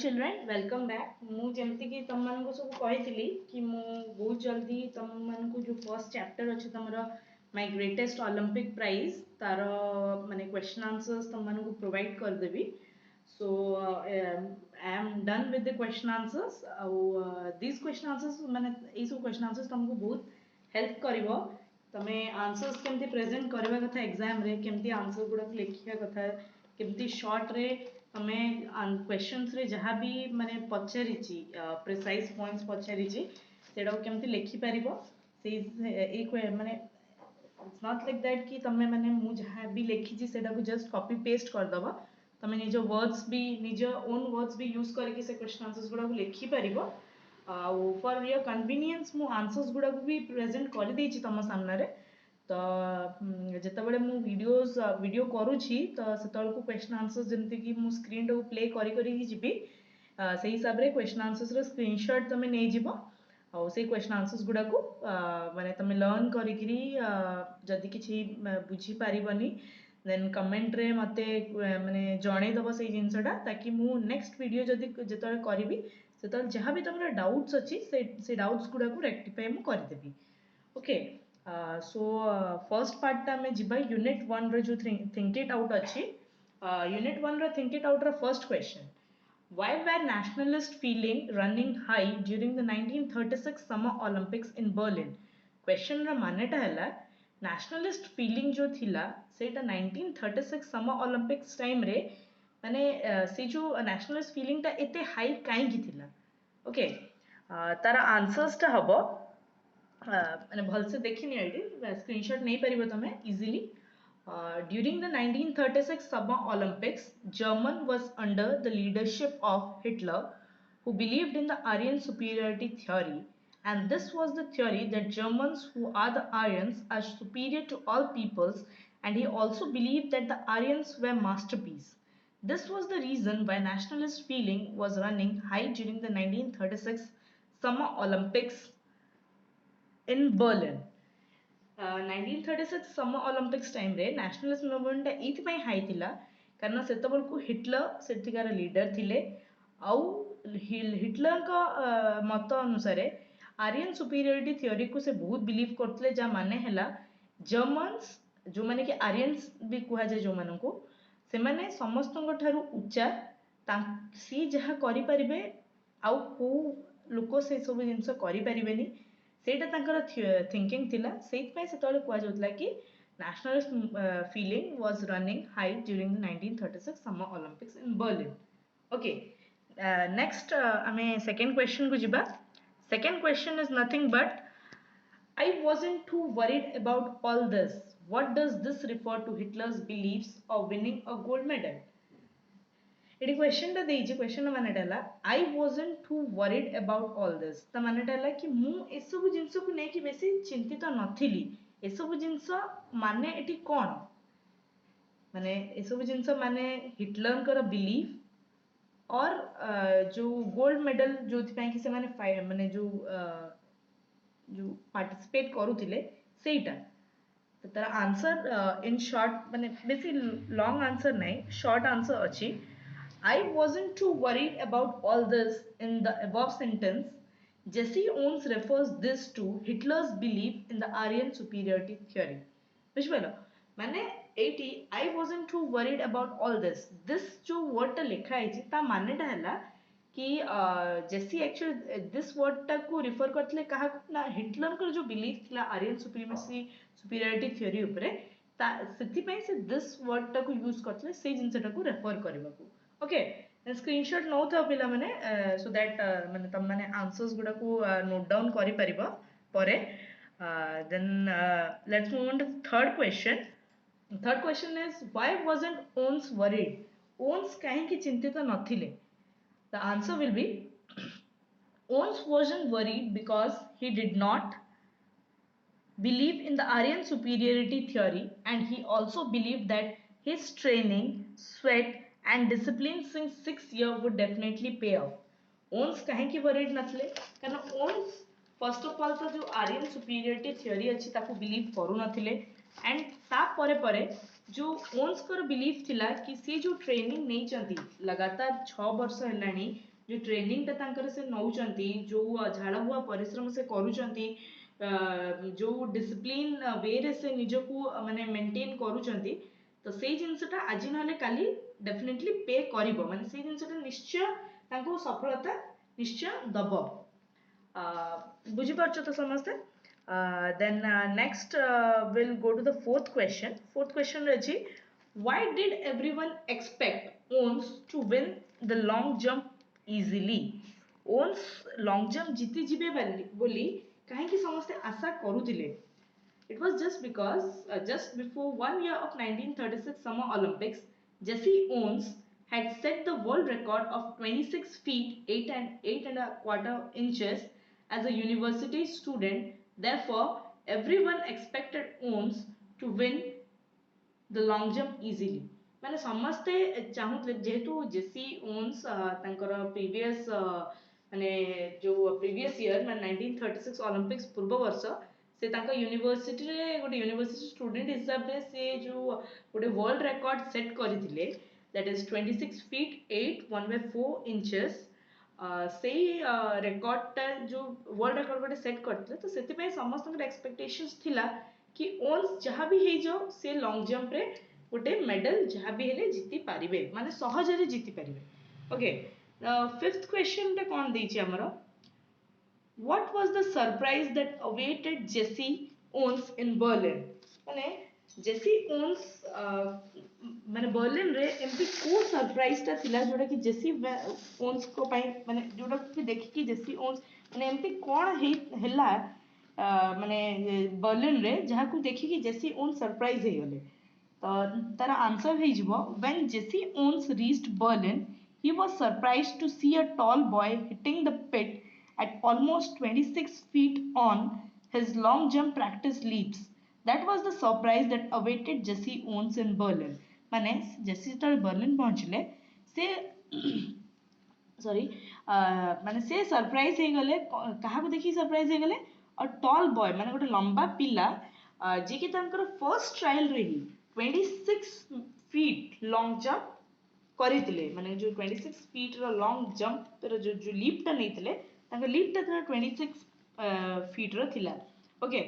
Children welcome back. मु जेमती कि तुम मान को सब कही कि मु बहुत जल्दी तुम मान को जो फर्स्ट चैप्टर अच्छे तुमर माय ग्रेटेस्ट ओलंपिक प्राइज तार माने क्वेश्चन आंसर्स तुम मान को प्रोवाइड कर देबी। So I am done with the question answers. This question answers माने ए सब क्वेश्चन आंसर्स तुमको बहुत हेल्प करिवो। तमे आंसर्स केमती प्रेजेंट करबा कथा एग्जाम रे, केमती आंसर गुडा लिखिया कथा, केमती शॉर्ट रे तमे क्वेश्चंस रे जहाँ भी माने पचारि प्रिसाइज पॉइंट्स पचारि सेटा केमती लिखि पारिबो। से एक माने इट्स नॉट लाइक दैट कि तमे माने मु जहाँ भी लिखी सेटा को जस्ट कॉपी पेस्ट कर दबो। तमे निज वर्ड्स भी निज ओन वर्ड्स भी यूज करके से क्वेश्चन आंसर्स गुडा को लिखि पारिबो। फॉर योर कन्वीनियंस मु आंसर्स गुडा को भी प्रेजेंट कर देछि तम सामने रे। तो जितेबाला मु वीडियो करुँची तो से क्वेश्चन आंसर्स जमती कि मु स्क्रीन टाक प्ले करी जीवी से हिसाब रे क्वेश्चन आंसर्स रो स्क्रीनशॉट तमे नै जीवो। और से क्वेश्चन आंसर्स गुडा को माने तमे लर्न करिकरी जदि किछि बुझी पारिबनी देन कमेंट रे मते माने जणे दबो से जिंसटा, ताकि मु नेक्स्ट वीडियो जदि जेतले करबी सेतले जहां भी तमरा डाउट्स अछि से डाउट्स गुडा को रेक्टिफाई मु कर देबी। ओके, सो फर्स्ट पार्ट में जिबा यूनिट 1 रे जो थिंक इट आउट अच्छी। यूनिट 1 रे थिंक इट आउट रा first question, why were nationalist feeling running high during the 1936 summer olympics in berlin? Question रा मानेटा हैला nationalist feeling जो थिला सेटा 1936 summer olympics टाइम रे माने से जो nationalist feeling ता एते हाई काई की थिला। ओके, तारा आंसर्स ता हबो मैंने भल से देखी नहीं स्क्रीनशॉट नहीं पारिबो तमे easily. During the 1936 Summer Olympics, Germany was under the leadership of Hitler, who believed in the Aryan superiority theory, and this was the theory that Germans who are the Aryans are superior to all peoples, and he also believed that the Aryans were masterpiece. This was the reason why nationalist feeling was running high during the 1936 Summer Olympics in Berlin. 1936 summer Olympics time रे nationalist movement एथि high थिला कारण सेतबल को Hitler सेठिकार leader थिले। आउ Hitler का मत अनुसार आर्यन सुपीरियरिटी थ्योरी को से बहुत बिलीव करते जा माने हैला जर्मन्स जो माने कि आर्यन्स भी कुहा जाय जो मानन को से माने समस्त ठारू उच्चा सी जहा करि परिबे आउ को लोक से सब जिंस करि परिबेनी सेटा तांकर थिंकिंग थिला। सेट पे सेतले कुआ जोतला कि nationalist feeling was running high during the 1936 summer olympics in berlin. Okay, next ame second question को जिबा। second question is nothing but I wasn't too worried about all this. What does this refer to Hitler's beliefs of winning a gold medal? Eighty question टा देइछि question मानेटा हला I wasn't to worried about all this त मानेटा हला कि मु ए सब जिंस को नै कि बेसी चिंतित नथिली। ए सब जिंस माने एटी कोन माने ए सब जिंस माने हिटलर कर बिलीफ और जो गोल्ड मेडल जो थि कि से माने माने जो पार्टिसिपेट करूथिले सेटा तो तार आंसर इन शॉर्ट माने बेसी लॉन्ग आंसर नै शॉर्ट आंसर अछि। I wasn't too worried about all this. In the above sentence, Jesse Owens refers this to Hitler's belief in the Aryan superiority theory. बुझिपालो माने eighty I wasn't too worried about all this. This जो word टा लिखा है ता माने टा हला कि जेसी एक्चुअली दिस वर्ड टा को रिफर करथले कहा ना हिटलर को जो बिलीफ थिला आर्यन सुपीरियरिटी थ्योरी ऊपर ता सेति पई से दिस वर्ड टा को यूज करथले से जिंसटा को रेफर करबा को। ओके, स्क्रीनशॉट नौ था पिला माने सो दैट माने तम माने आंसर्स गुडा को नोट डाउन करि परिबो परे। Then let's move on to third question. Third question is why wasn't Owens worried? Owens काहे कि चिंतित नथिले? The answer will be Owens wasn't worried because he did not believe in the Aryan superiority theory, and he also believed that his training, sweat and discipline since 6 years would definitely pay off. Once कहे कि worried नथले कारण ons first of all तो जो Aryan superiority theory अच्छी ताको believe करू नथिले and ता परे परे जो ओन्स कर बिलीव थिला कि सी जो ट्रेनिंग नहीं चंती लगातार 6 वर्ष हेलानी जो ट्रेनिंग टा तांकर से नौचंती जो झाड़ बुआ परिश्रम से करूचंती जो डिसिप्लिन वे रे से निजको माने मेंटेन करूचंती तो सेई जिंसटा आज नहले काली डेफिनेटली पे करिवो माने सेई जिंसटा निश्चय तांको सफलता निश्चय दबो बुझी पारछो तो समझते then next we'll go to the fourth question रही why did everyone expect Ons to win the long jump easily Ons long jump जीति जिबे बोली कहीं समस्ते आशा करुथिले it was just because just before 1 year of 1936 Summer Olympics Jesse Owens had set the world record of 26 feet 8 and a quarter inches as a university student. Therefore, everyone expected Owens to win the long jump easily. ମାନେ ସମସ୍ତେ ଚାହୁଁଥିଲେ ଯେହେତୁ ଜେସି Ons ତାଙ୍କର previous ମାନେ ଯୋଉ previous year ମାନେ 1936 Olympics ପୂର୍ବ ବର୍ଷ ସେ ତାଙ୍କ ୟୁନିଭର୍ସିଟିରେ ଗୋଟେ ୟୁନିଭର୍ସିଟି ଷ୍ଟୁଡେଣ୍ଟ ହିସାବରେ ସେ ଯୋଉ ଗୋଟେ ୱାର୍ଲଡ ରେକର୍ଡ ସେଟ୍ କରିଥିଲେ ଦ୍ୟାଟ୍ ଇଜ୍ 26 feet 8 1/4 inches ସେଇ ରେକର୍ଡଟା ଯୋଉ ୱାର୍ଲଡ ରେକର୍ଡ ଗୋଟେ ସେଟ୍ କରିଥିଲେ ତ ସେଥିପାଇଁ ସମସ୍ତଙ୍କର ଏକ୍ସପେକ୍ଟେସନ୍ସ ଥିଲା कि ओन्स जहाँ भी ହେଇଯାଉ ସେ ଲଙ୍ଗ ଜମ୍ପ ରେ ଗୋଟେ ମେଡାଲ ଯାହା ବି ହେଲେ ଜିତି ପାରିବେ ମାନେ ସହଜରେ ଜିତି ପାରିବେ ଓକେ ଫିଫ୍ଥ କ୍वेश्चन ଟା କଣ ଦେଇଛି ଆମର what was the surprise that awaited Jesse Owens in Berlin ମାନେ जेसी ओन्स माने बर्लिन रे एमती को सरप्राइज ता थिला जोटा कि जेसी ओन्स को पाई माने जोटा कि देखि कि जेसी ओन्स माने एमती कोन हेला माने बर्लिन रे जहा को देखि कि जेसी ओन्स सरप्राइज हे गले तो तार आंसर हे जिवो when Jesse Owens reached Berlin he was surprised to see a tall boy hitting the pit at almost 26 feet on his long jump practice leaps. That was the surprise that awaited Jesse Owens in Berlin. माने जेसी जेतले Berlin पहुंचले से sorry माने से surprise हे गले कहा को देखि surprise हे गले और टॉल बॉय माने गोटे लंबा पिला जे कि तांकर फर्स्ट ट्रायल रे ही 26 फीट लॉन्ग जंप କରିଥିଲେ ମାନେ जो 26 फीट ର ଲଙ୍ଗ ଜମ୍ପ ର जो ଲିପ୍ ଟା ନେଇଥିଲେ ତାଙ୍କ ଲିପ୍ ଟା ଥିଲା 26 फीट ର ଥିଲା ओके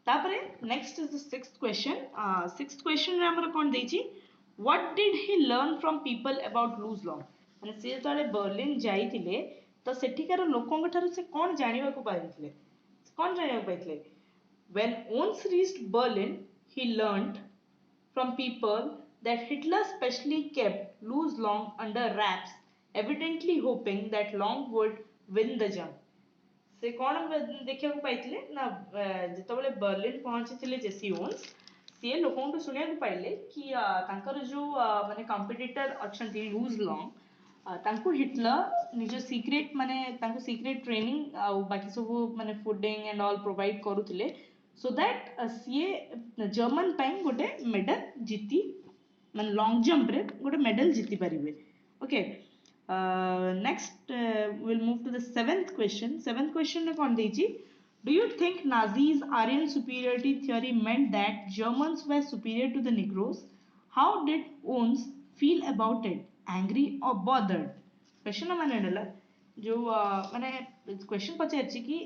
तापरे next is the sixth question रे हमर कोन देछि what did he learn from people about Luz Long माने से तळे बर्लिन जाईथिले तो सेठिकार लोकंग ठारो से कोन जानिबा को पाइथिले कोन जानिबा को पाइथिले when Owens reached Berlin he learned from people that Hitler specially kept loose long under wraps, evidently hoping that Long would win the jump. से कौन देखिया को पाइथिले ना जेतबेले बर्लिन पहुंचीथिले जेसी ओन्स से लोकों को सुनिया को पाइले कि तांकर जो माने कॉम्पिटिटर अछंती लूज लॉन्ग तांको हिटलर निज सीक्रेट माने तांको सीक्रेट ट्रेनिंग आ बाकी सब माने फूडिंग एंड ऑल प्रोवाइड करूथिले सो दैट सीए जर्मन पाइन गोटे मेडल जीती माने लॉन्ग जंप रे गोटे मेडल जीति पारिबे okay next will move to the seventh question रे कोन देछि do you think Nazis Aryan superiority theory meant that Germans were superior to the Negroes how did ons feel about it angry और bothered question माने नेला जो माने question पचारछि कि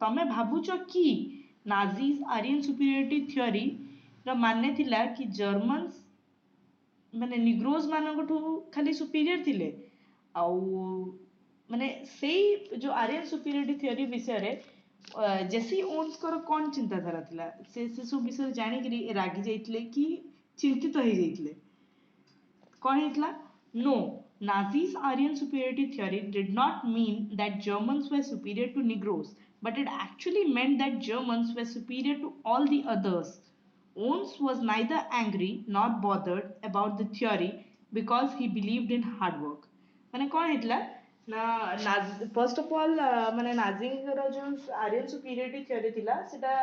तमे भाबुचो कि नाजीज आर्यन सुपीरियरिटी थ्योरी रो माने थिला कि जर्मन्स माने निग्रोज मानकठू खाली सुपीरियर थिले आउ माने सेई जो आर्यन सुपीरियरिटी थ्योरी विषय रे जेसी ओन्स कर कोन चिंताधारा थिला से सब विषय जानि कि रागी जाइतले कि चिंतित हो जाइतले कोन हितला no Nazi's Aryan superiority theory did not mean that Germans were superior to Negroes, but it actually meant that Germans were superior to all the others. Owens was neither angry nor bothered about the theory because he believed in hard work. माने कौन हितला ना first of all माने नाजींगर जो Aryan superiority theory थिला सेटा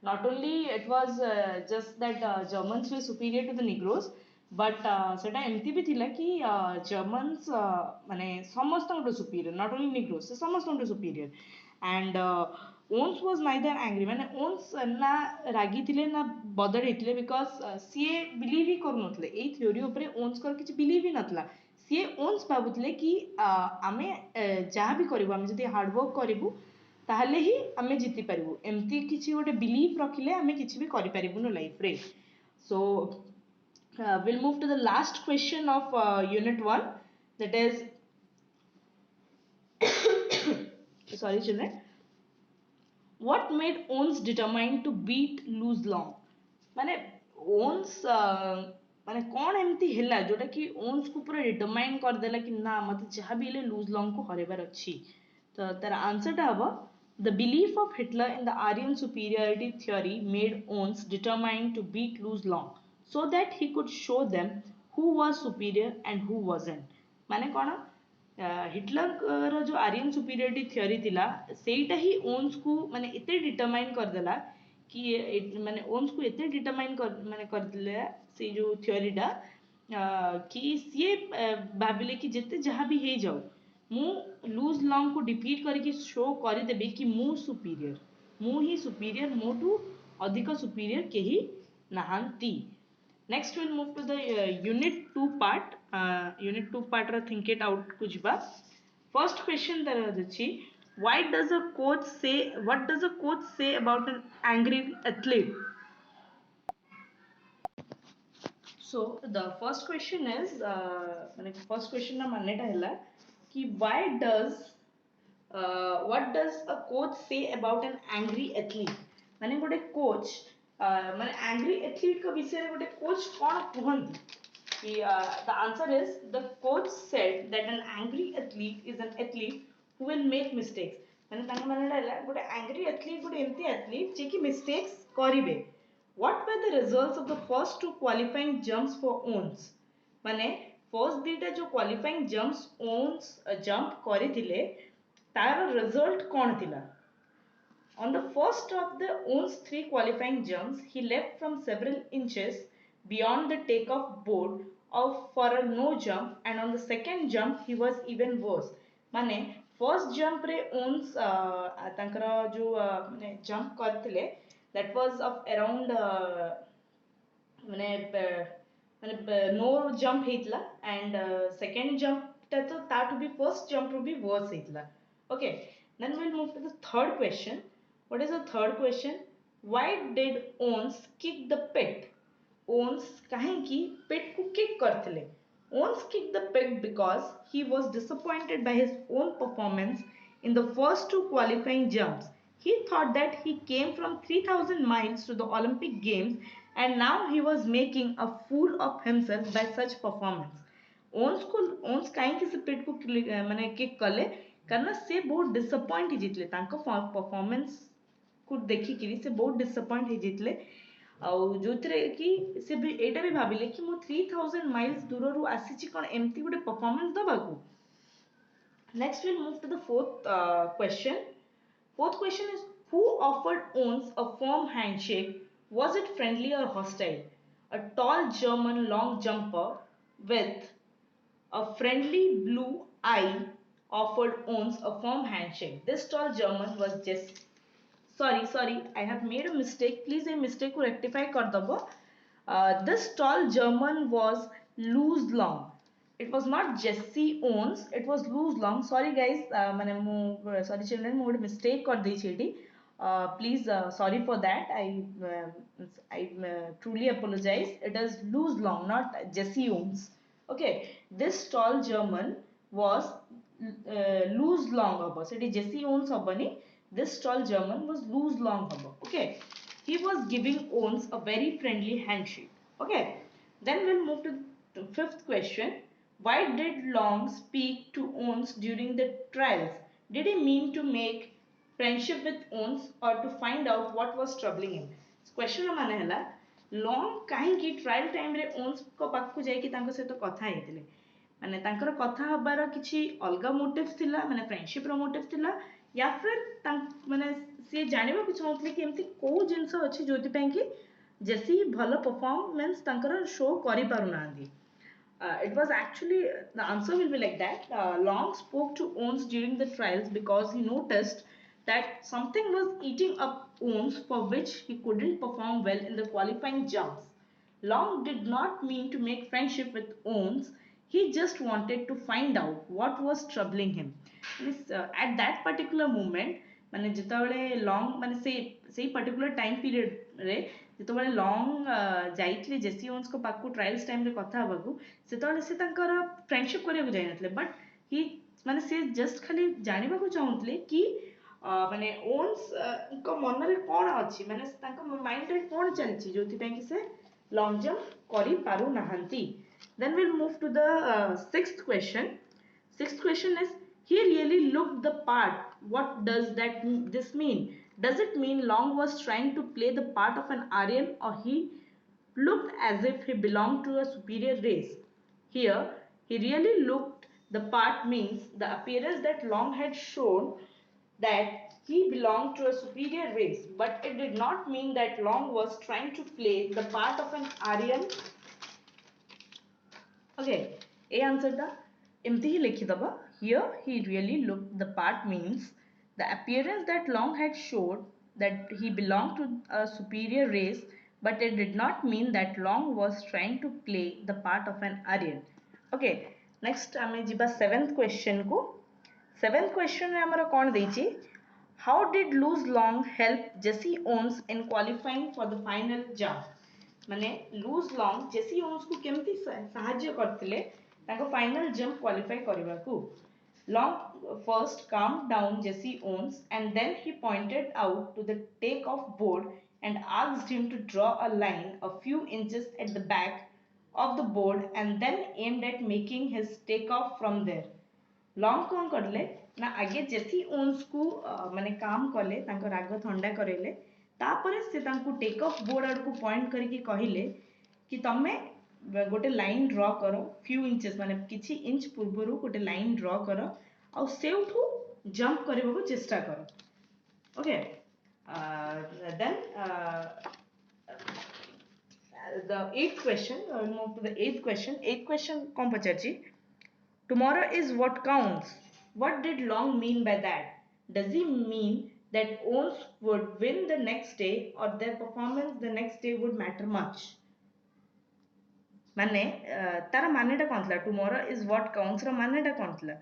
not only it was just that Germans were superior to the Negroes but सेटा एमती भी थिला कि Germans माने समस्त सुपीरियर not only Negroes समस्त superior and Owens was neither angry माने Owens ना रागी थिले ना बदर हेतिले because सीए बिलीव ही करनथले एई थ्योरी ऊपर Owens कर किछ बिलीव ही नथला सी ओन्स भावुले कि आम जहाँ भी करूँ आम जब हार्डवर्क करूँ ताहले ही आम जीति पारू एमती किसी गोटे बिलीफ रखिले आम किसी भी करूँ लाइफ रे सो we'll move to the last question of unit 1 that is sorry children what made Owens determined to beat lose long माने ओन्स माने कौन एमती हैला जोटा कि ओन्स को पूरा डिटरमाइन कर देला कि ना मते जहाँ भी हेले लूज लॉन्ग को हरेबार अच्छी तो तार आंसर टा हबो the belief of Hitler in the Aryan superiority theory made Owens determined to beat lose long so that he could show them who was superior and who wasn't माने कौन हिटलर रो जो आर्यन सुपीरियरिटी थ्योरी थिला सेटा ही ons को माने इते determine कर देला कि माने ओन्स को इते डिटरमाइन कर माने कर दिले से जो थ्योरी डा कि सीए भाबिले कि जेते जहाँ भी हे जाऊ मु लूज लॉन्ग को डिफीट करके शो कर देबे कि मु सुपीरियर मु ही सुपीरियर मोटू अधिक सुपीरियर केही नाहांती next we'll move to the unit 2 part unit 2 part ra think it out ku jiba first question there achi why does a coach say what does a coach say about an angry athlete so the first question is first question na manne ta hela ki why does what does a coach say about an angry athlete माने गोटे coach माने angry athlete का विषय रे गोटे coach कोन कहंती कि the answer is the coach said that an angry athlete is an athlete who will make mistakes माने तांका माने डाला गोटे एंग्री एथलीट गोटे एम्ति एथलीट जे कि मिस्टेक्स करिवे what were the results of the first two qualifying jumps for Owens माने first दीटा जो क्वालिफाइंग जंप्स ओन्स जंप करिथिले तार रिजल्ट कोन थिला On the first of the Owens 3 qualifying jumps, he left from several inches beyond the takeoff board for a no jump, and on the second jump he was even worse. माने first jump रे Owens तांकर जो jump करथिले that was of around माने no jump हेतला and second jump ता तो that to be first jump to be worse हेतला. Okay, then we'll move to the third question. What is the third question? Why did Owens kick the pit? Owens काहेंकि pit को kick करथिले. Owens kicked the pit because he was disappointed by his own performance in the first two qualifying jumps. He thought that he came from 3000 miles to the Olympic Games and now he was making a fool of himself by such performance. Owens काहेंकि से पिट को माने kick कले कारण से बहुत disappoint ही जितले तांको परफॉर्मेंस को देखि कि से बहुत डिसअपॉइंट ही जितले जो कि से भी एटा भी भाबिले कि मो 3000 माइल्स दूर रु आसी छि कोन एम्ति गुटे परफॉर्मेंस दबा को next will move to the fourth question is who offered Owens a firm handshake was it friendly or hostile a tall German long jumper with a friendly blue eye offered Owens a firm handshake. This tall German was just sorry, I have made a mistake. Please, a mistake को rectify कर दबो. This tall German was Luz Long. It was not Jesse Owens. It was Luz Long. Sorry guys, मैंने sorry children, मैं ଗୋଟେ mistake कर दी छी please sorry for that. I truly apologize. It is Luz Long, not Jesse Owens. Okay, this tall German was Luz Long habo. Sethi Jesse Owens हबनी. This tall German was Luz Long habo. Okay, he was giving Owens a very friendly handshake. Okay, then we'll move to the fifth question. Why did Long speak to Owens during the trials? Did he mean to make friendship with Owens or to find out what was troubling him? Question माने हला long काहेकि trial time रे ons को पाखु जाई कि तांको सहित कथा हेतिले माने तांकर कथा हबार किछि अलगा मोटिव थिला माने फ्रेंडशिप रो मोटिव थिला या फिर माने से जानिबा कि चाहतले कि एमती को जिंस अछि जोति पय कि जैसी भलो परफॉर्मेंस तांकर शो करि पारु नांदी it was actually the answer will be like that Long spoke to Owens during the trials because he noticed that something was eating up Owens for which he couldn't perform well in the qualifying jumps. Long did not mean to make friendship with Owens. he just wanted to find out what was troubling him. At that particular moment ମାନେ ଯେତେବେଳେ long ମାନେ ସେଇ particular time period ରେ ଯେତେବେଳେ long ଯାଇଥିଲେ ଜେସି ଓନ୍ସଙ୍କ ପାଖକୁ trials ଟାଇମରେ କଥା ହେବାକୁ, ସେତେବେଳେ ସେ ତାଙ୍କର ଫ୍ରେଣ୍ଡସିପ୍ କରିବାକୁ ଯାଇନଥିଲେ, ବଟ୍ ହି ମାନେ ସେ ଜଷ୍ଟ ଖାଲି ଜାଣିବାକୁ ଚାହୁଁଥିଲେ କି ମାନେ ଓନ୍ସଙ୍କ ମନରେ କ'ଣ ଅଛି, ମାନେ ତାଙ୍କ ମାଇଣ୍ଡରେ କ'ଣ ଚାଲିଛି ଯୋଉଥିପାଇଁ କି ସେ ଲଙ୍ଗ ଜମ୍ପ କରିପାରୁନାହାନ୍ତି. Then we'll move to the sixth question. Sixth question is, he really looked the part. What does this mean? Does it mean Long was trying to play the part of an Aryan, or he looked as if he belonged to a superior race? Here, he really looked the part means the appearance that Long had shown that he belonged to a superior race, but it did not mean that Long was trying to play the part of an Aryan. Okay, a answer da एमती ही लिखिदबा. Here he really looked the part means the appearance that Long had showed that he belonged to a superior race, but it did not mean that Long was trying to play the part of an Aryan. Okay, next आमे जिबा seventh question को. Seventh question रे हमर कोन देछि, how did lose Long help Jesse Owens in qualifying for the final jump? माने Luz Long Jesse Owens को केमती साहाଯ୍य करथिले ताको फाइनल जंप क्वालिफाई करबाकू. Long first calmed down Jesse Owens and then he pointed out to the take-off board and asked him to draw a line a few inches at the back of the board and then aimed at making his take-off from there. Long कौन करले ना आगे जेसी Owens को माने काम कले तांको राग ठंडा करेले, तापरे से तांको टेक ऑफ बोर्ड आड़ को पॉइंट करके कहिले कि तमे गोटे लाइन ड्रॉ करो फ्यू इंचेस माने किछि इंच पूर्वरु गोटे लाइन ड्रॉ करो आ सेउठू जंप करबा चेष्टा करो. Okay, then the eighth question, we'll move to the eighth question. Eighth question कौन पचाची, tomorrow is what counts. What did Long mean by that? Does he mean that Owens would win the next day, or their performance the next day would matter much? माने तार मानेटा कोन थला, tomorrow is what counts रो मानेटा कोन थला?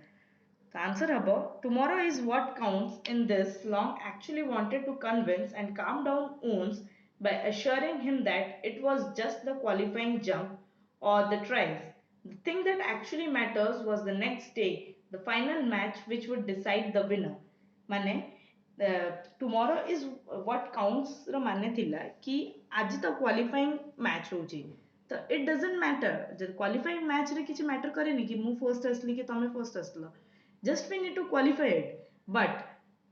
The answer हबो, tomorrow is what counts in this Long actually wanted to convince and calm down Owens by assuring him that it was just the qualifying jump or the trials. The thing that actually matters was the next day, the final match which would decide the winner. माने tomorrow is what counts रो माने थिला कि आज तो qualifying match होची, तो it doesn't matter जब qualifying match रे किछि मैटर करेनी कि मु फर्स्ट असली कि तमे फर्स्ट असलो, just we need to qualify it. But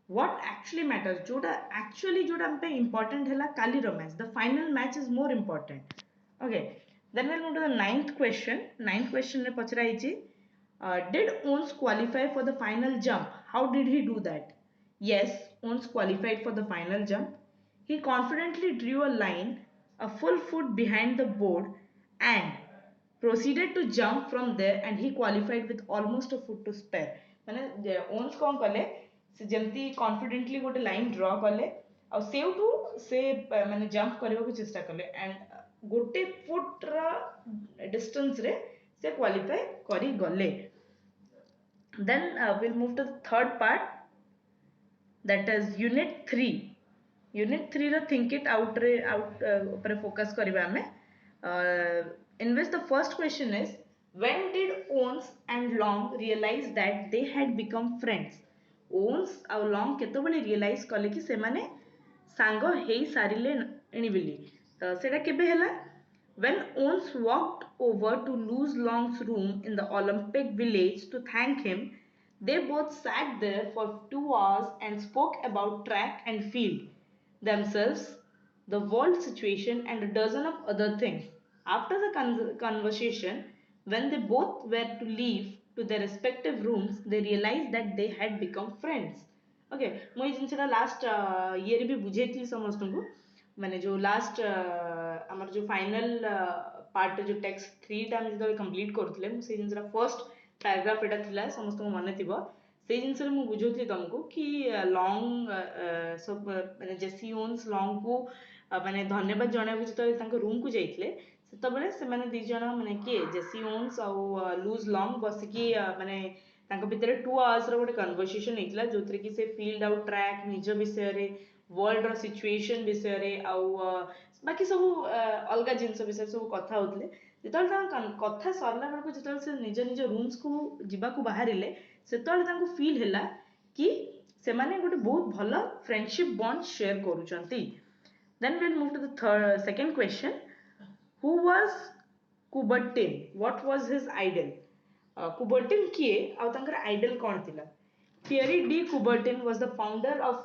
what actually matters, जोटा actually जोटा हम पे important है ला काली रो match, the final match is more important. Okay, then we'll move to the ninth question. Ninth question रे पचरा हिची, did Owens qualify for the final jump? How did he do that? Yes, Owens qualified for the final jump. He confidently drew a line a full foot behind the board and proceeded to jump from there, and he qualified with almost a foot to spare. माने ons कौन कले से जेमती confidently गोटे line draw कले आ सेउटू से माने jump करबा को चेष्टा कले एंड गोटे फुट रा डिस्टेंस रे से क्वालिफाई करी गले. Then we'll move to the third part, that is unit 3. unit 3 रा think it out रे out ऊपर फोकस करबा हमें, in which the first question is, when did Owens and Long realize that they had become friends? Owens और Long केतबेले realize कले कि से माने सांग हेई सारिले एनी बिली, तो सेटा केबे हैला, when Owens walked over to Lose Long's room in the Olympic Village to thank him. They both sat there for 2 hours and spoke about track and field, themselves, the world situation, and a dozen of other things. After the conversation, when they both were to leave to their respective rooms, they realized that they had become friends. Okay, ମୁଁ ଏଇ ଜିନିଷଟା last ଇଏରେ ବି ବୁଝେଇଥିଲି ସମସ୍ତଙ୍କୁ, ମାନେ ଯୋଉ last ଆମର ଯୋଉ final part ଯୋଉ ଟେକ୍ସଟ 3 ଟା ଆମେ ଯେତେବେଳେ କମ୍ପ୍ଲିଟ୍ କରୁଥିଲେ, ମୁଁ ସେଇ ଜିନିଷଟା ଫର୍ଷ୍ଟ ପ୍ୟାରାଗ୍ରାଫ ଏଟା ଥିଲା, ସମସ୍ତଙ୍କୁ ମନେ ଥିବ. ସେଇ ଜିନିଷରେ ମୁଁ ବୁଝଉଥିଲି ତମକୁ କି ଲଙ୍ଗ ମାନେ ଜେସି ଓନ୍ସ ଲଙ୍ଗକୁ ମାନେ ଧନ୍ୟବାଦ ଜଣାଇବାକୁ ଯେତେବେଳେ ତାଙ୍କ ରୁମକୁ ଯାଇଥିଲେ, ସେତେବେଳେ ସେମାନେ ଦି ଜଣ ମାନେ କିଏ ଜେସି ଓନ୍ସ ଆଉ ଲୁଜ ଲଙ୍ଗ ବସିକି ମାନେ ତାଙ୍କ ଭିତରେ 2 hours ର ଗୋଟେ କନଭରସେସନ ହେଇଥିଲା ଯୋଉଥିରେ କି ସେ ଫିଲ୍ଡ ଆଉ ଟ୍ରାକ୍ ନିଜ ବିଷୟରେ world ର ସିଚୁଏସନ ବିଷୟରେ ଆଉ ବାକି ସବୁ ଅଲଗା ଜିନିଷ ବିଷୟରେ ସବୁ କଥା ହଉଥିଲେ। ଯେତେବେଳେ ତାଙ୍କ କଥା ସରିଲା ବେଳକୁ ଯେତେବେଳେ ସେ ନିଜ ନିଜ ରୁମ୍ସକୁ ଯିବାକୁ ବାହାରିଲେ ସେତେବେଳେ ତାଙ୍କୁ ଫିଲ୍ ହେଲା କି ସେମାନେ ଗୋଟେ ବହୁତ ଭଲ ଫ୍ରେଣ୍ଡସିପ ବଣ୍ଡ ସେୟାର କରୁଛନ୍ତି। Then we'll move to the second question. Who was Coubertin? What was his idol? Coubertin किए ଆଉ ତାଙ୍କର idol କଣ ଥିଲା? Pierre de Coubertin was the founder of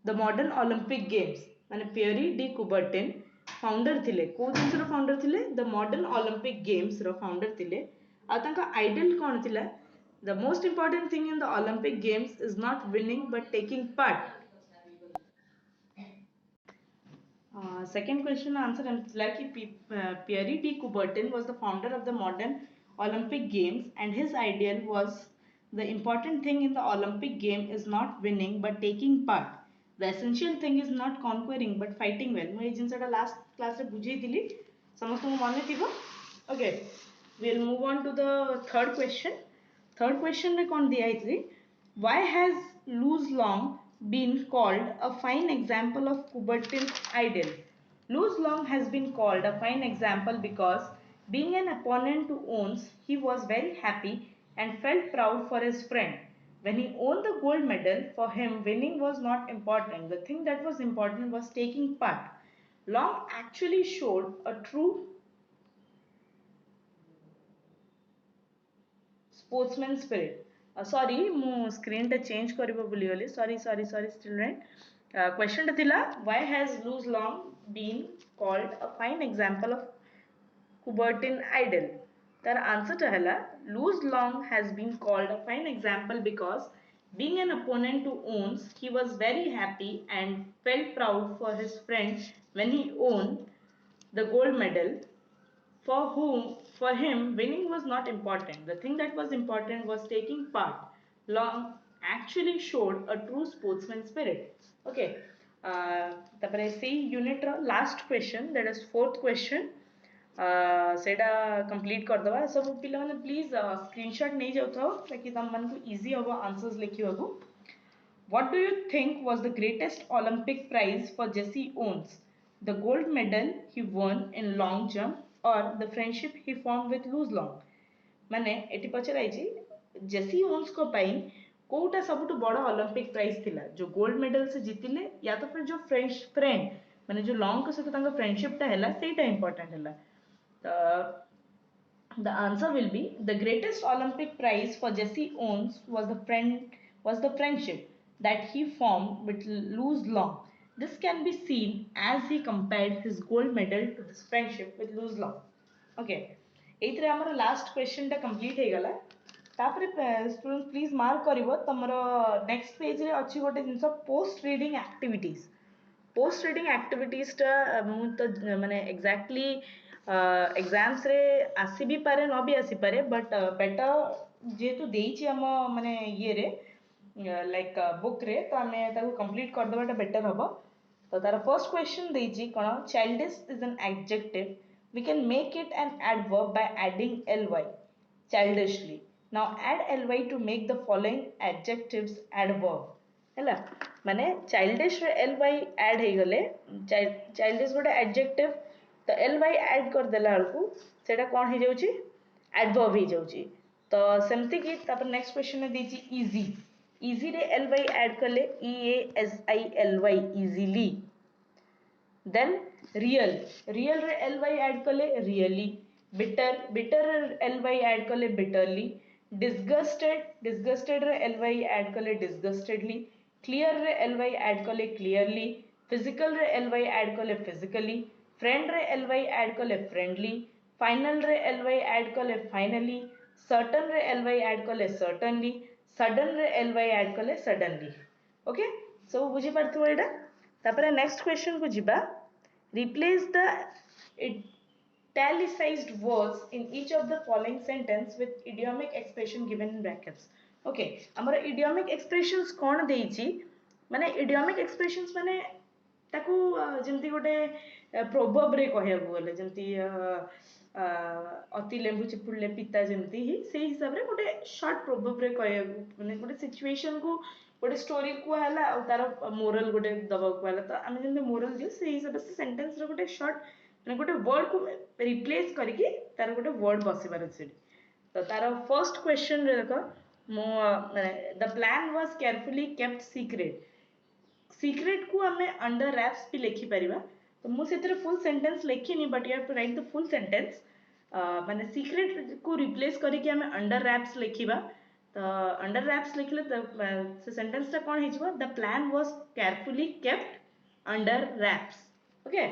the modern Olympic Games. ମାନେ Pierre de Coubertin founder ଥିଲେ କୋଉ ଜିନିଷର founder ଥିଲେ? The modern Olympic Games ର founder ଥିଲେ। ଆଉ ତାଙ୍କ idol କଣ ଥିଲା? The most important thing in the Olympic Games is not winning but taking part. Second question answer like Pierre de Coubertin was the founder of the modern Olympic Games and his ideal was the important thing in the Olympic game is not winning but taking part. The essential thing is not conquering but fighting well. ମୁଁ ଏଇ ଜିନିଷଟା last class ରେ ବୁଝେଇଥିଲି ସମସ୍ତଙ୍କୁ ମନେ ଥିବ। Okay, we'll move on to the third question. Third question ରେ କଣ ଦିଆହେଇଛି? Why has Luz Long been called a fine example of Coubertin's ideal? Luz Long has been called a fine example because being an opponent to Owens, he was very happy and felt proud for his friend. When he won the gold medal, for him winning was not important. The thing that was important was taking part. Long actually showed a true sportsman spirit. Sorry, ମୁଁ screen ଟା change କରିବା ଭୁଲିଗଲି. Sorry children. Question ଟା ଥିଲା why has Luz Long been called a fine example of Coubertin idol? ତାର answer ଟା ହେଲା Luz Long has been called a fine example because being an opponent to Owens, he was very happy and felt proud for his friend when he won the gold medal. For him winning was not important. The thing that was important was taking part. Long actually showed a true sportsman spirit. Okay, tapare C unit ର last question, that is fourth question. सेटा complete कर दवा सब पिला माने please screenshot नहीं जाउथाओ ताकि तम मन को इजी हो answers लिखिबाकू। What do you think was the greatest Olympic prize for Jesse Owens? The gold medal he won in long jump or the friendship he formed with Luz Long? माने eighty पचराइछि जेसी Owens को पाई कोउटा सबटु बड़ Olympic prize थिला जो gold medal से जीतिले या तो फिर जो फ्रेंड माने जो लॉन्ग के सहित तांका फ्रेंडशिप टा हैला सेटा इंपोर्टेंट हैला। The answer will be the greatest Olympic prize for Jesse Owens was the friendship that he formed with Luz Long. This can be seen as he compared his gold medal to this friendship with Luz Long. Okay, एइथरे हमर last question टा complete हे गला। तापरे student please mark करिवो तमरो next page रे अछि गोटे जिंस post reading activities. Post reading activities टा मु तो माने एग्जैक्टली एग्जाम्स रे आसी भी पारे न भी आसी पारे बट बेटर जेतु देइछि हम माने ये रे लाइक बुक रे तो हमें ताको कंप्लीट कर देबाटा बेटर हबो। तो तार फर्स्ट क्वेश्चन देइछि कोन childish is an adjective we can make it an adverb by adding ly childishly. Now add ly to make the following adjectives adverb हैला माने childish रे ly add हे गले childish गोटे adjective तो ly add कर देला बेलकू सेटा कोन हे जाउची adverb हे जाउची। तो सेमति की तापर नेक्स्ट क्वेश्चन में देची easy easy रे ly add करले easily easily। then real real रे ly add कले really bitter bitter रे ly add कले bitterly disgusted disgusted रे ly add कले disgustedly clear रे ly add कले clearly physical रे ly add कले physically friend रे ly add कले friendly final रे ly add कले finally certain रे ly add कले certainly sudden रे ly add कले suddenly। ओके सब बुझी पारथु एटा। तापर नेक्स्ट क्वेश्चन को जिबा replace the italicized words in each of the following sentence with idiomatic expression given in brackets। okay हमर idiomatic expressions कोन देइछि माने idiomatic expressions माने ताकू जमती गोटे प्रोवर्ब रे कहया गले जमती अति लेंबू चिपुड़ले पिता जमती ही से हिसाब रे गोटे शॉर्ट प्रोवर्ब रे कहया माने गोटे सिचुएशन को गोटे स्टोरी को हला और तार मोरल गोटे दबा को हला तो आमे जमती मोरल दियो से हिसाब से सेंटेंस रे गोटे शॉर्ट माने गोटे वर्ड को रिप्लेस करके तार गोटे वर्ड बसिबार अछि तो तार फर्स्ट क्वेश्चन रे देखो मो माने the plan was carefully kept secret secret को आम अंडर रैप्स भी लिखि परिबा तो मु से फुल सेंटेंस लिखिनी but you have to write the full sentence माने सीक्रेट को रिप्लेस करके आम अंडर रैप्स लिखिबा तो अंडर रैप्स लिखले तो से सेंटेंस टा कोन हिजबो the plan was carefully kept under wraps okay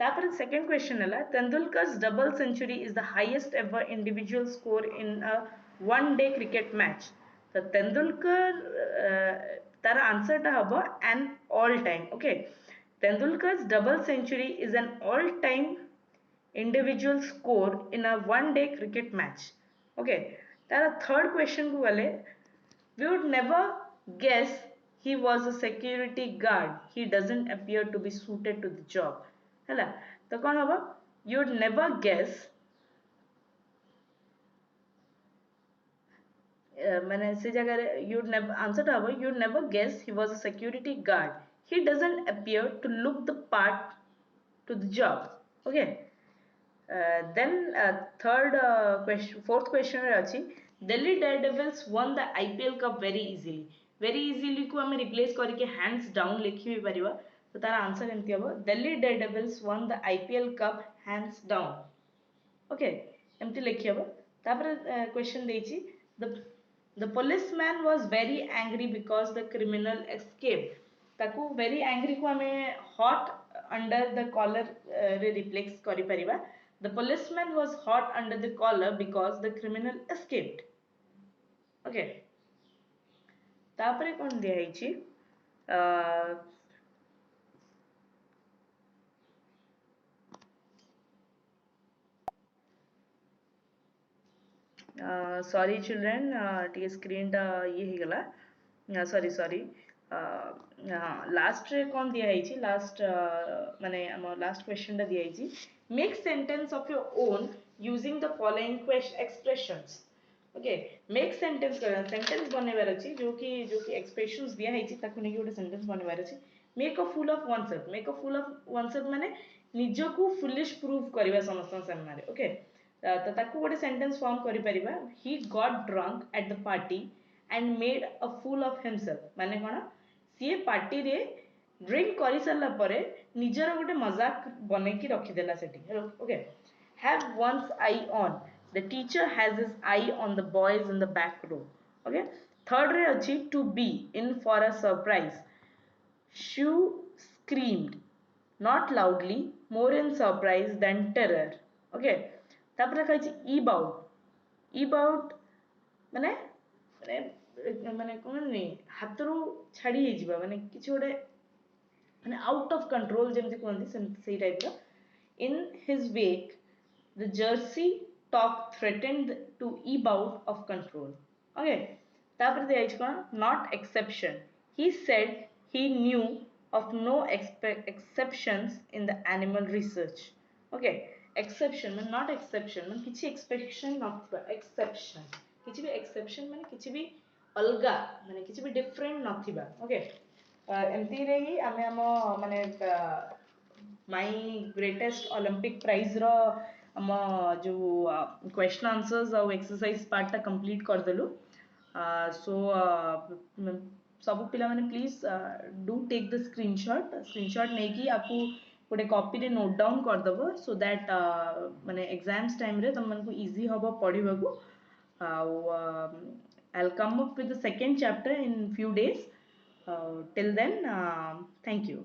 तापर सेकंड क्वेश्चन हला Tendulkar's double century is the highest ever individual score in a one day cricket match तो तेंदुलकर तार आंसर टा हबो an all time okay Tendulkar's double century is an all time individual score in a one day cricket match okay तार third question को गले we would never guess he was a security guard he doesn't appear to be suited to the job हैला तो कौन हबो you would never guess मैंने से जगह you'd never answer था you'd never guess he was a security guard he doesn't appear to look the part to the job okay then third question fourth question रे अछि Delhi Daredevils won the IPL cup very easily को हमें replace करके hands down लिखी भी परिबा तो तार answer एमती हबो Delhi Daredevils won the IPL cup hands down okay एमती लिखी हबो तापर क्वेश्चन देछि the the policeman was very angry because the criminal escaped ताकू very angry को हमें hot under the collar रे रिप्लेस करि परिबा the policeman was hot under the collar because the criminal escaped okay तापरे कोन दिया हिची सॉरी चिल्ड्रेन टी स्क्रीन टा ये ही गला सॉरी हाँ लास्ट रे कौन दिया है लास्ट माने हम लास्ट क्वेश्चन टा दिया है make sentence of your own using the following expressions okay make sentence बनेबार अछि जो कि एक्सप्रेशंस दिया है ताकू नै गोटे सेंटेंस बनेबार अछि make a fool of oneself माने निजो को फुलिश प्रूव करबा समस्त सामने ओके तो ताकू गोटे सेंटेंस फॉर्म करि परिबा he got drunk at the party and made a fool of himself माने कोन सी पार्टी रे ड्रिंक करि सरला परे निजर गोटे मजाक बने की रखि देला सेठी okay have one's eye on the teacher has his eye on the boys in the back row okay third रे अछि to be in for a surprise she screamed not loudly more in surprise than terror okay तापर रखा ई bought माने माने माने कोन नै हातरू छाडी हे जिबा माने किछ गोटे माने आउट ऑफ कंट्रोल जेमति कोन से टाइप रो in his wake the jersey talk threatened to ebb out of control okay तापर दे आइछ कोन not exception he said he knew of no exceptions in the animal research okay exception man not exception man किछि exception not exception किछि भी exception माने किछि भी अलगा माने किछि भी different नथिबा okay एमती रे ही आमे हम माने माय ग्रेटेस्ट ओलंपिक प्राइज रो हम जो क्वेश्चन आंसर्स और एक्सरसाइज पार्ट ता कंप्लीट कर देलु सो सब पिला माने please do take the screenshot नहीं कि आपको गोटे कॉपी रे नोट डाउन कर दबो सो दैट माने एग्जाम्स टाइम रे तुम मन को इजी हबो पढिबा को I'll come up with the second chapter in few days till then thank you